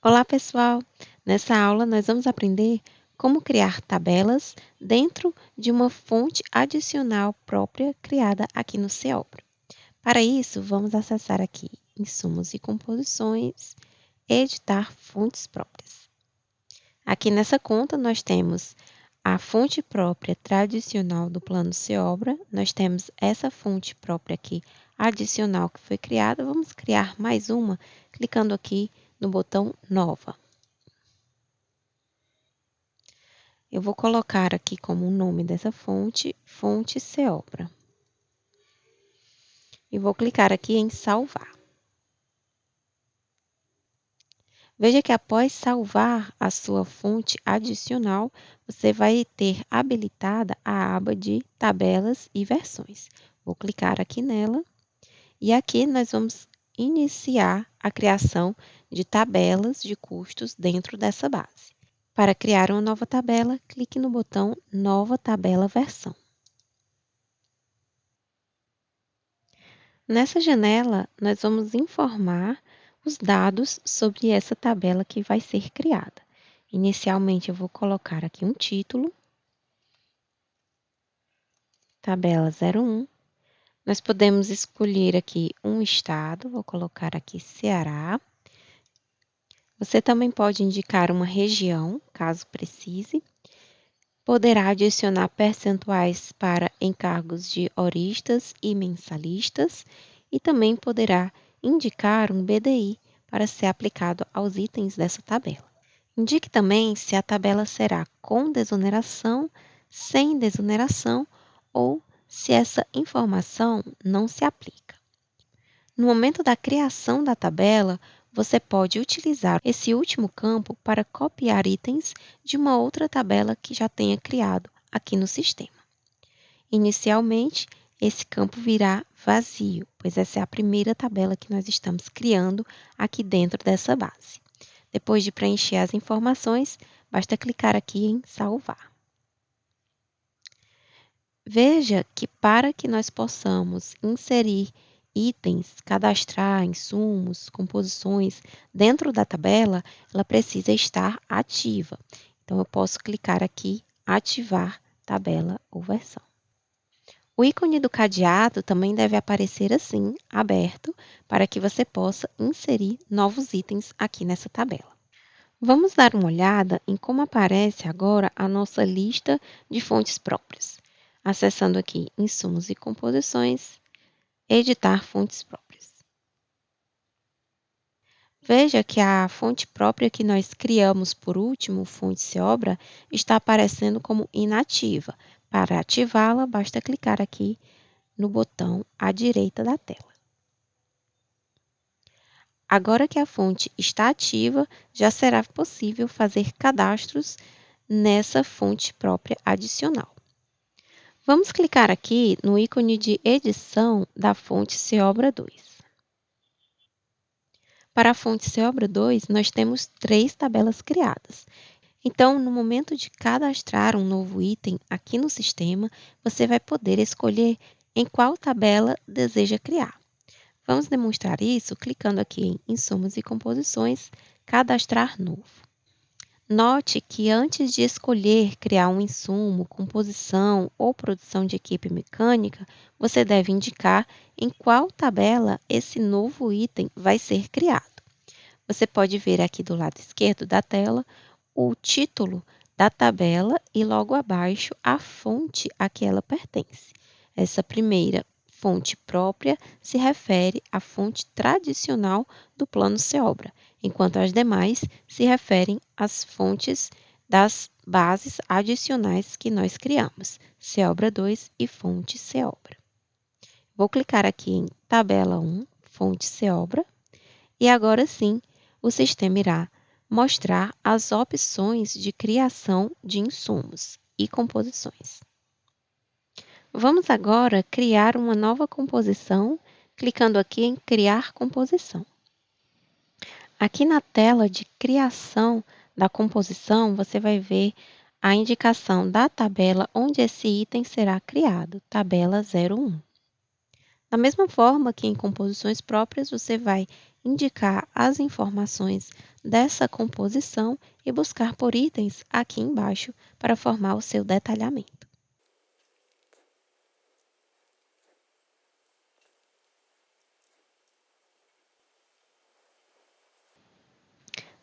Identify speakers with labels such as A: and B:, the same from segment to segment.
A: Olá, pessoal! Nessa aula, nós vamos aprender como criar tabelas dentro de uma fonte adicional própria criada aqui no Seobra. Para isso, vamos acessar aqui Insumos e Composições, Editar Fontes Próprias. Aqui nessa conta, nós temos a fonte própria tradicional do plano Seobra, nós temos essa fonte própria aqui adicional que foi criada. Vamos criar mais uma, clicando aqui no botão Nova. Eu vou colocar aqui como o nome dessa fonte, fonte Seobra. E vou clicar aqui em salvar. Veja que após salvar a sua fonte adicional, você vai ter habilitada a aba de tabelas e versões. Vou clicar aqui nela e aqui nós vamos iniciar a criação de tabelas de custos dentro dessa base. Para criar uma nova tabela, clique no botão Nova Tabela Versão. Nessa janela, nós vamos informar os dados sobre essa tabela que vai ser criada. Inicialmente, eu vou colocar aqui um título, tabela 01. Nós podemos escolher aqui um estado, vou colocar aqui Ceará. Você também pode indicar uma região, caso precise. Poderá adicionar percentuais para encargos de horistas e mensalistas e também poderá indicar um BDI para ser aplicado aos itens dessa tabela. Indique também se a tabela será com desoneração, sem desoneração ou se essa informação não se aplica. No momento da criação da tabela, você pode utilizar esse último campo para copiar itens de uma outra tabela que já tenha criado aqui no sistema. Inicialmente, esse campo virá vazio, pois essa é a primeira tabela que nós estamos criando aqui dentro dessa base. Depois de preencher as informações, basta clicar aqui em salvar. Veja que para que nós possamos inserir itens, cadastrar insumos, composições dentro da tabela, ela precisa estar ativa. Então, eu posso clicar aqui, ativar tabela ou versão. O ícone do cadeado também deve aparecer assim, aberto, para que você possa inserir novos itens aqui nessa tabela. Vamos dar uma olhada em como aparece agora a nossa lista de fontes próprias. Acessando aqui Insumos e Composições, Editar Fontes Próprias. Veja que a fonte própria que nós criamos por último, fonte Seobra, está aparecendo como inativa. Para ativá-la, basta clicar aqui no botão à direita da tela. Agora que a fonte está ativa, já será possível fazer cadastros nessa fonte própria adicional. Vamos clicar aqui no ícone de edição da fonte Seobra 2. Para a fonte Seobra 2, nós temos 3 tabelas criadas. Então, no momento de cadastrar um novo item aqui no sistema, você vai poder escolher em qual tabela deseja criar. Vamos demonstrar isso clicando aqui em Insumos e Composições, Cadastrar Novo. Note que antes de escolher criar um insumo, composição ou produção de equipe mecânica, você deve indicar em qual tabela esse novo item vai ser criado. Você pode ver aqui do lado esquerdo da tela o título da tabela e logo abaixo a fonte a que ela pertence. Essa primeira fonte própria se refere à fonte tradicional do plano Seobra, enquanto as demais se referem às fontes das bases adicionais que nós criamos, Seobra 2 e fonte Seobra. Vou clicar aqui em tabela 1, fonte Seobra, e agora sim o sistema irá mostrar as opções de criação de insumos e composições. Vamos agora criar uma nova composição, clicando aqui em Criar Composição. Aqui na tela de criação da composição, você vai ver a indicação da tabela onde esse item será criado, tabela 01. Da mesma forma que em composições próprias, você vai indicar as informações dessa composição e buscar por itens aqui embaixo para formar o seu detalhamento.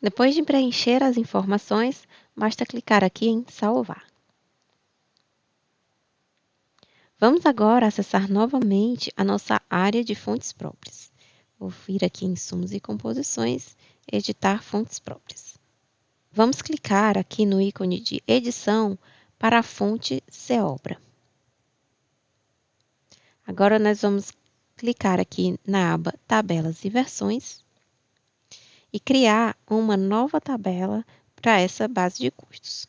A: Depois de preencher as informações, basta clicar aqui em Salvar. Vamos agora acessar novamente a nossa área de fontes próprias. Vou vir aqui em Insumos e Composições, Editar Fontes Próprias. Vamos clicar aqui no ícone de Edição para a fonte Seobra. Agora nós vamos clicar aqui na aba Tabelas e Versões e criar uma nova tabela para essa base de custos.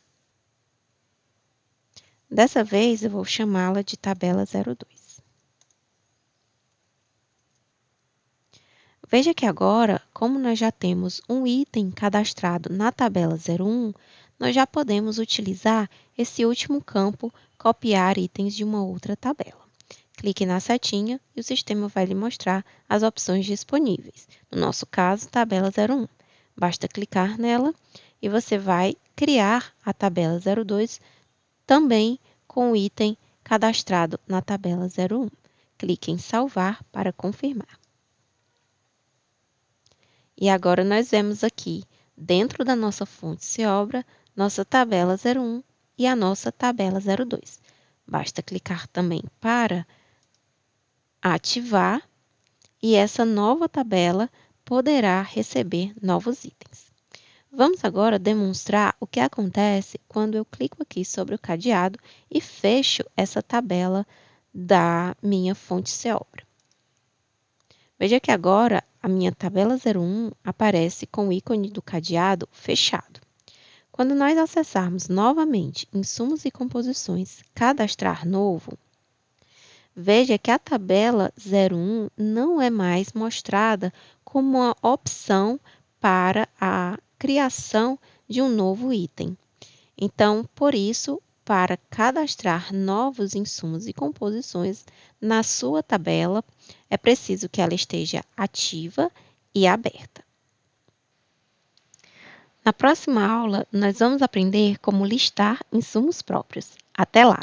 A: Dessa vez eu vou chamá-la de tabela 02. Veja que agora, como nós já temos um item cadastrado na tabela 01, nós já podemos utilizar esse último campo, copiar itens de uma outra tabela. Clique na setinha e o sistema vai lhe mostrar as opções disponíveis. No nosso caso, tabela 01. Basta clicar nela e você vai criar a tabela 02 também com o item cadastrado na tabela 01. Clique em Salvar para confirmar. E agora nós vemos aqui, dentro da nossa fonte Seobra, nossa tabela 01 e a nossa tabela 02. Basta clicar também para ativar e essa nova tabela poderá receber novos itens. Vamos agora demonstrar o que acontece quando eu clico aqui sobre o cadeado e fecho essa tabela da minha fonte Seobra. Veja que agora a minha tabela 01 aparece com o ícone do cadeado fechado. Quando nós acessarmos novamente Insumos e Composições, Cadastrar Novo, veja que a tabela 01 não é mais mostrada como uma opção para a criação de um novo item. Então, por isso, para cadastrar novos insumos e composições na sua tabela, é preciso que ela esteja ativa e aberta. Na próxima aula, nós vamos aprender como listar insumos próprios. Até lá!